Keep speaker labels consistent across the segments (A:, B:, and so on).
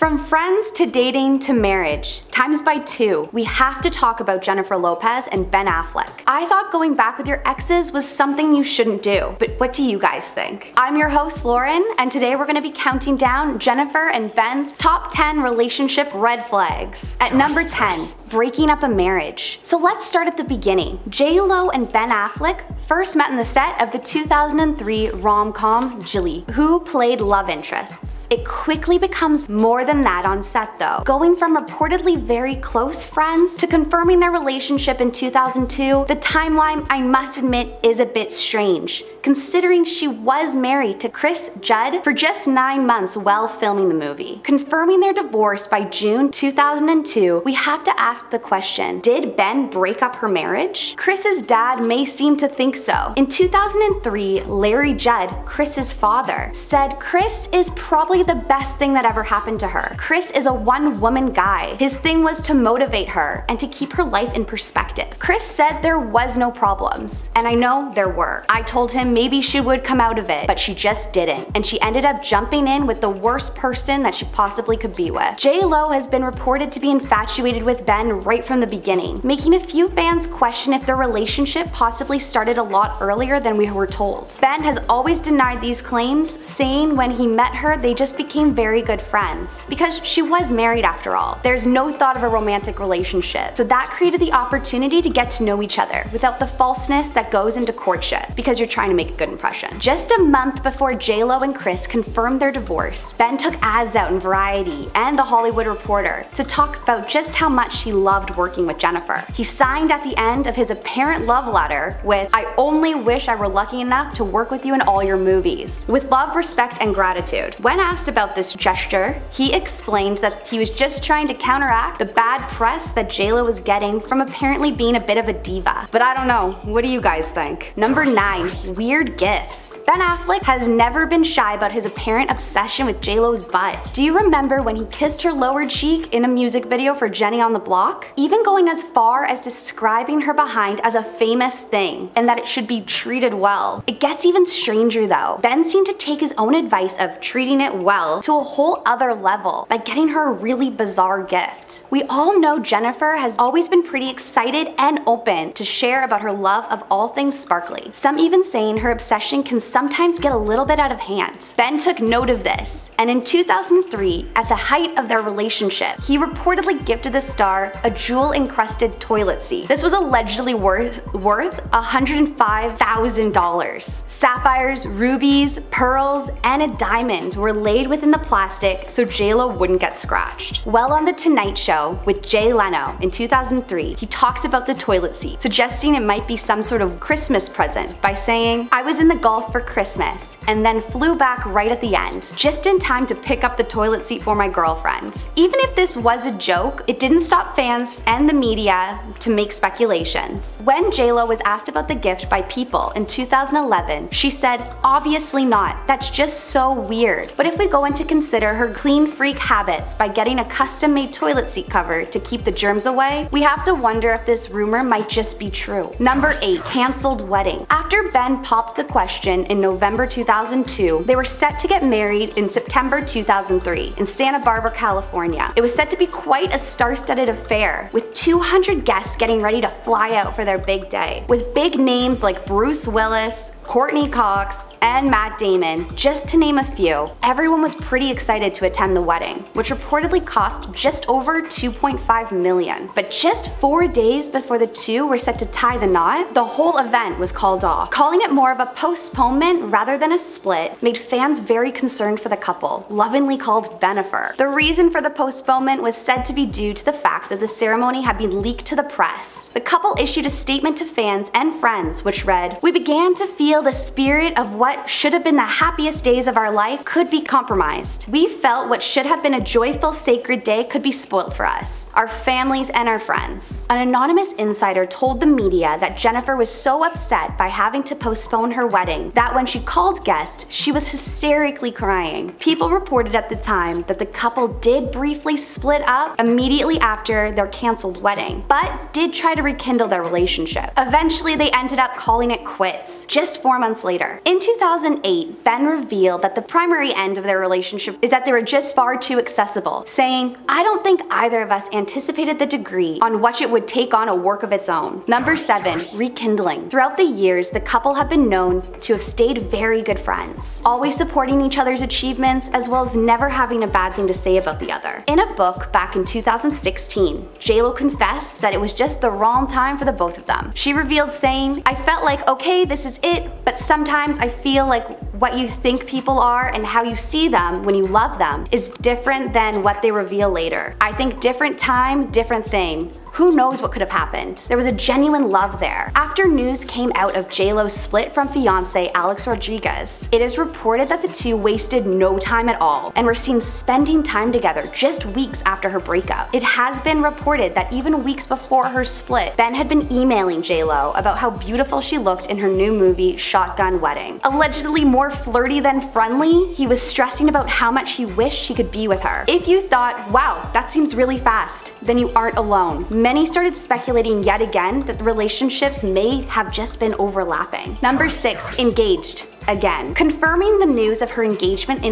A: From friends to dating to marriage, times by 2, we have to talk about Jennifer Lopez and Ben Affleck. I thought going back with your exes was something you shouldn't do, but what do you guys think? I'm your host Lauren, and today we're going to be counting down Jennifer and Ben's top 10 relationship red flags. At number 10, breaking up a marriage. So let's start at the beginning. JLO and Ben Affleck first met in the set of the 2003 rom-com Jilly, who played love interests. It quickly becomes more than that on set though, going from reportedly very close friends to confirming their relationship in 2002. The timeline, I must admit, is a bit strange, considering she was married to Chris Judd for just 9 months while filming the movie. Confirming their divorce by June 2002, we have to ask the question, did Ben break up her marriage? Chris's dad may seem to think so. In 2003, Larry Judd, Chris's father, said Chris is probably the best thing that ever happened to her. Chris is a one-woman guy. His thing was to motivate her and to keep her life in perspective. Chris said there was no problems, and I know there were. I told him maybe she would come out of it, but she just didn't, and she ended up jumping in with the worst person that she possibly could be with. JLo has been reported to be infatuated with Ben right from the beginning, making a few fans question if their relationship possibly started a lot earlier than we were told. Ben has always denied these claims, saying when he met her they just became very good friends, because she was married after all. There's no thought of a romantic relationship, so that created the opportunity to get to know each other without the falseness that goes into courtship, because you're trying to make a good impression. Just a month before JLo and Chris confirmed their divorce, Ben took ads out in Variety and The Hollywood Reporter to talk about just how much he loved working with Jennifer. He signed at the end of his apparent love letter with, "I only wish I were lucky enough to work with you in all your movies. With love, respect, and gratitude." When asked about this gesture, he explained that he was just trying to counteract the bad press that JLo was getting from apparently being a bit of a diva. But I don't know, what do you guys think? Number 9, weird gifts. Ben Affleck has never been shy about his apparent obsession with JLo's butt. Do you remember when he kissed her lower cheek in a music video for Jenny on the Block? Even going as far as describing her behind as a famous thing, and that it should be treated well. It gets even stranger though. Ben seemed to take his own advice of treating it well to a whole other level by getting her a really bizarre gift. We all know Jennifer has always been pretty excited and open to share about her love of all things sparkly, some even saying her obsession can sometimes get a little bit out of hand. Ben took note of this, and in 2003, at the height of their relationship, he reportedly gifted the star a jewel-encrusted toilet seat. This was allegedly worth $105,000. Sapphires, rubies, pearls, and a diamond were laid within the plastic so JLo wouldn't get scratched. Well, on The Tonight Show with Jay Leno in 2003, he talks about the toilet seat, suggesting it might be some sort of Christmas present by saying, "I was in the Gulf for Christmas and then flew back right at the end, just in time to pick up the toilet seat for my girlfriend." Even if this was a joke, it didn't stop fans and the media to make speculations. When JLo was asked about the gift by People in 2011, she said, "Obviously not, that's just so weird." But if we go in to consider her clean freak habits by getting a custom-made toilet seat cover to keep the germs away, we have to wonder if this rumor might just be true. Number 8, canceled wedding. After Ben popped the question in November 2002, they were set to get married in September 2003 in Santa Barbara, California. It was set to be quite a star-studded affair, with 200 guests getting ready to fly out for their big day, with big names like Bruce Willis, Courtney Cox, and Matt Damon, just to name a few. Everyone was pretty excited to attend the wedding, which reportedly cost just over $2.5 million. But just 4 days before the two were set to tie the knot, the whole event was called off. Calling it more of a postponement rather than a split made fans very concerned for the couple, lovingly called Benifer. The reason for the postponement was said to be due to the fact that the ceremony had been leaked to the press. The couple issued a statement to fans and friends which read, "We began to feel the spirit of what should have been the happiest days of our life could be compromised. We felt what should have been a joyful, sacred day could be spoiled for us, our families, and our friends." An anonymous insider told the media that Jennifer was so upset by having to postpone her wedding that when she called guests, she was hysterically crying. People reported at the time that the couple did briefly split up immediately after their canceled wedding, but did try to rekindle their relationship. Eventually, they ended up up calling it quits just 4 months later. In 2008, Ben revealed that the primary end of their relationship is that they were just far too accessible, saying, "I don't think either of us anticipated the degree on which it would take on a work of its own." Number 7, rekindling. Throughout the years, the couple have been known to have stayed very good friends, always supporting each other's achievements as well as never having a bad thing to say about the other. In a book back in 2016, JLO confessed that it was just the wrong time for the both of them. She revealed saying, "I felt like, okay, this is it, but sometimes I feel like what you think people are and how you see them when you love them is different than what they reveal later. I think different time, different thing. Who knows what could have happened?" There was a genuine love there. After news came out of JLo's split from fiancé Alex Rodriguez, it is reported that the two wasted no time at all and were seen spending time together just weeks after her breakup. It has been reported that even weeks before her split, Ben had been emailing JLo about how beautiful she looked in her new movie Shotgun Wedding. Allegedly more flirty than friendly, he was stressing about how much he wished he could be with her. If you thought, wow, that seems really fast, then you aren't alone. Many started speculating yet again that the relationships may have just been overlapping. Number 6, engaged. Again, confirming the news of her engagement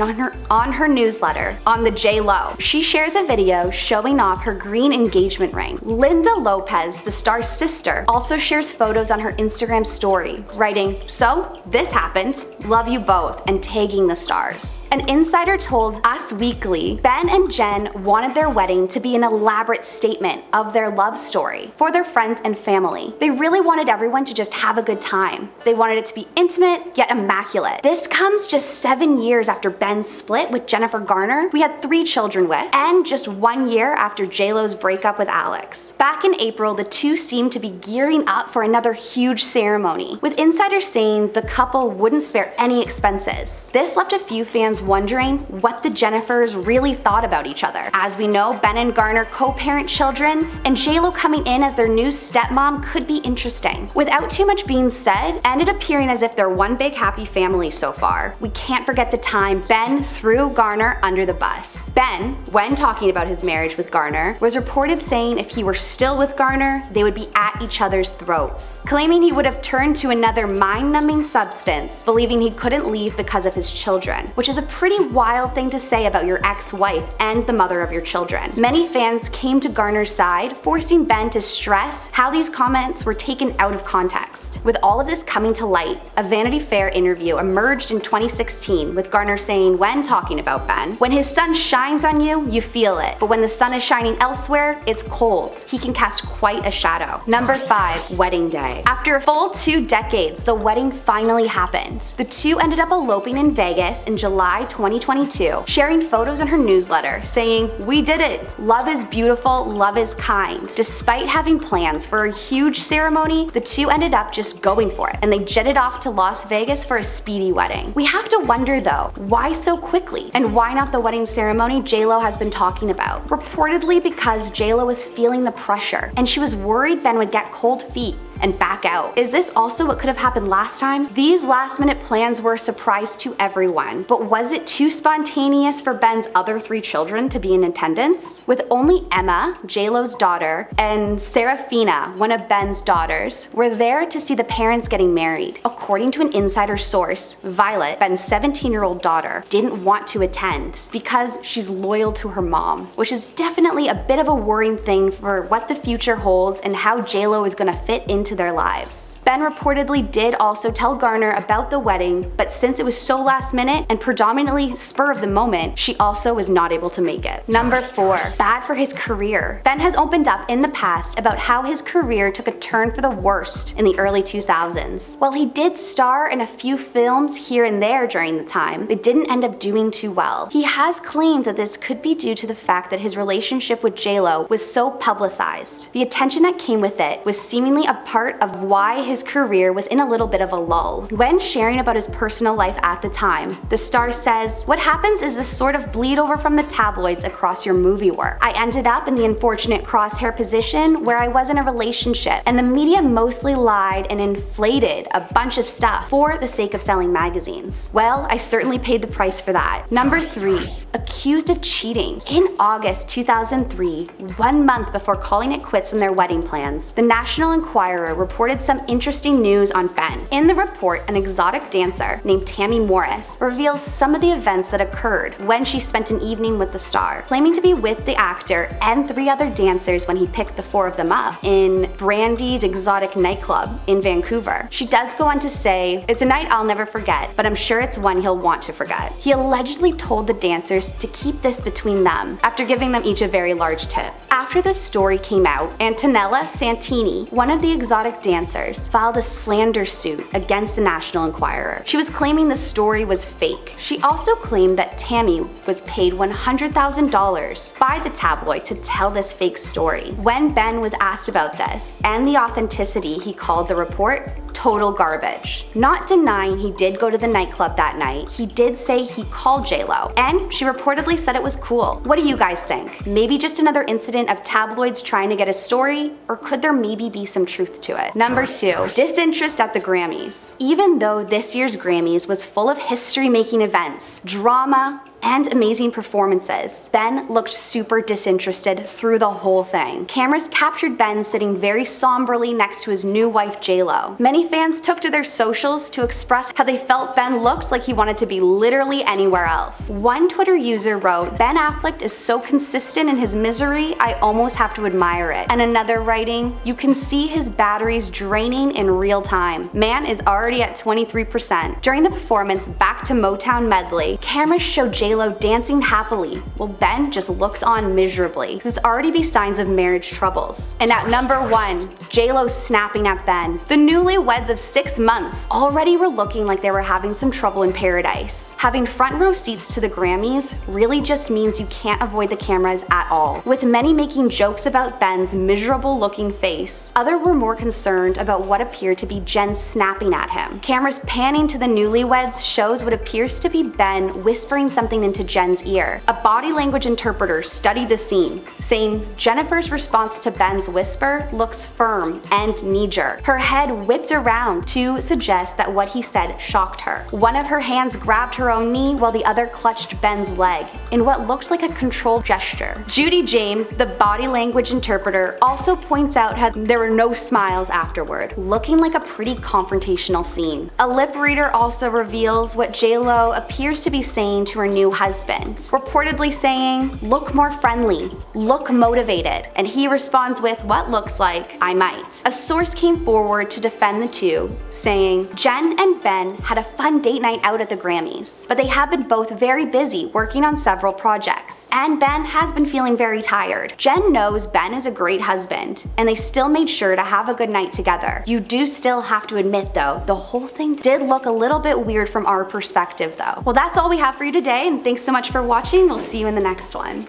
A: on her newsletter on the JLo. She shares a video showing off her green engagement ring. Linda Lopez, the star's sister, also shares photos on her Instagram story, writing, "So, this happened, love you both," and tagging the stars. An insider told Us Weekly, Ben and Jen wanted their wedding to be an elaborate statement of their love story for their friends and family. They really wanted everyone to just have a good time. They wanted it to be intimate, yet immaculate. This comes just 7 years after Ben's split with Jennifer Garner, who he had 3 children with, and just 1 year after JLo's breakup with Alex. Back in April, the two seemed to be gearing up for another huge ceremony, with insiders saying the couple wouldn't spare any expenses. This left a few fans wondering what the Jennifers really thought about each other. As we know, Ben and Garner co-parent children, and JLo coming in as their new stepmom could be interesting. Without too much being said, it ended appearing as if they're one big happy family so far. We can't forget the time Ben threw Garner under the bus. Ben, when talking about his marriage with Garner, was reported saying if he were still with Garner, they would be at each other's throats, claiming he would have turned to another mind-numbing substance, believing he couldn't leave because of his children, which is a pretty wild thing to say about your ex-wife and the mother of your children. Many fans came to Garner's side, forcing Ben to stress how these comments were taken out of context. With all of this coming to light, a Vanity Fair interview emerged in 2016 with Garner saying when talking about Ben, "When his sun shines on you, you feel it, but when the sun is shining elsewhere, it's cold. He can cast quite a shadow." Number 5, wedding day. After a full 2 decades, the wedding finally happened. The two ended up eloping in Vegas in July 2022, sharing photos in her newsletter saying, "We did it. Love is beautiful, love is kind." Despite having plans for a huge ceremony, the two ended up just going for it, and they jetted off to Las Vegas for a speedy wedding. We have to wonder though, why so quickly? And why not the wedding ceremony JLo has been talking about? Reportedly because JLo was feeling the pressure, and she was worried Ben would get cold feet and back out. Is this also what could have happened last time? These last-minute plans were a surprise to everyone, but was it too spontaneous for Ben's other 3 children to be in attendance? With only Emma, JLo's daughter, and Serafina, one of Ben's daughters, were there to see the parents getting married. According to an insider source, Violet, Ben's 17-year-old daughter, didn't want to attend because she's loyal to her mom, which is definitely a bit of a worrying thing for what the future holds and how JLo is gonna fit into their lives. Ben reportedly did also tell Garner about the wedding, but since it was so last minute and predominantly spur of the moment, she also was not able to make it. Number 4, bad for his career. Ben has opened up in the past about how his career took a turn for the worst in the early 2000s. While he did star in a few films here and there during the time, they didn't end up doing too well. He has claimed that this could be due to the fact that his relationship with JLo was so publicized. The attention that came with it was seemingly a part of why his career was in a little bit of a lull. When sharing about his personal life at the time, the star says, "What happens is this sort of bleed over from the tabloids across your movie work. I ended up in the unfortunate crosshair position where I was in a relationship, and the media mostly lied and inflated a bunch of stuff for the sake of selling magazines. Well, I certainly paid the price for that." Number 3, accused of cheating. In August 2003, 1 month before calling it quits on their wedding plans, the National Enquirer Inquirer reported some interesting news on Ben. In the report, an exotic dancer named Tammy Morris reveals some of the events that occurred when she spent an evening with the star, claiming to be with the actor and 3 other dancers when he picked the 4 of them up in Brandy's exotic nightclub in Vancouver. She does go on to say, "It's a night I'll never forget, but I'm sure it's one he'll want to forget." He allegedly told the dancers to keep this between them after giving them each a very large tip. After the story came out, Antonella Santini, one of the exotic dancers, filed a slander suit against the National Enquirer. She was claiming the story was fake. She also claimed that Tammy was paid $100,000 by the tabloid to tell this fake story. When Ben was asked about this and the authenticity, he called the report total garbage. Not denying he did go to the nightclub that night, he did say he called JLO, and she reportedly said it was cool. What do you guys think? Maybe just another incident of tabloids trying to get a story, or could there maybe be some truth to it? Number 2, disinterest at the Grammys. Even though this year's Grammys was full of history-making events, drama, and amazing performances, Ben looked super disinterested through the whole thing. Cameras captured Ben sitting very somberly next to his new wife JLO. Many fans took to their socials to express how they felt Ben looked like he wanted to be literally anywhere else. One Twitter user wrote, "Ben Affleck is so consistent in his misery, I almost have to admire it." And another writing, "You can see his batteries draining in real time. Man is already at 23%. During the performance Back to Motown medley, cameras showed JLO dancing happily, while Ben just looks on miserably. There's already be signs of marriage troubles." And at number 1, JLO Snapping At Ben. The newlyweds of 6 months already were looking like they were having some trouble in paradise. Having front row seats to the Grammys really just means you can't avoid the cameras at all. With many making jokes about Ben's miserable looking face, others were more concerned about what appeared to be Jen snapping at him. Cameras panning to the newlyweds shows what appears to be Ben whispering something into Jen's ear. A body language interpreter studied the scene, saying Jennifer's response to Ben's whisper looks firm and knee-jerk. Her head whipped around to suggest that what he said shocked her. One of her hands grabbed her own knee while the other clutched Ben's leg in what looked like a controlled gesture. Judy James, the body language interpreter, also points out how there were no smiles afterward, looking like a pretty confrontational scene. A lip reader also reveals what JLO appears to be saying to her new husband, reportedly saying, "Look more friendly, look motivated," and he responds with what looks like, "I might." A source came forward to defend the two, saying, "Jen and Ben had a fun date night out at the Grammys, but they have been both very busy working on several projects, and Ben has been feeling very tired. Jen knows Ben is a great husband, and they still made sure to have a good night together. You do still have to admit though, the whole thing did look a little bit weird from our perspective though." Well, that's all we have for you today, and thanks so much for watching. We'll see you in the next one.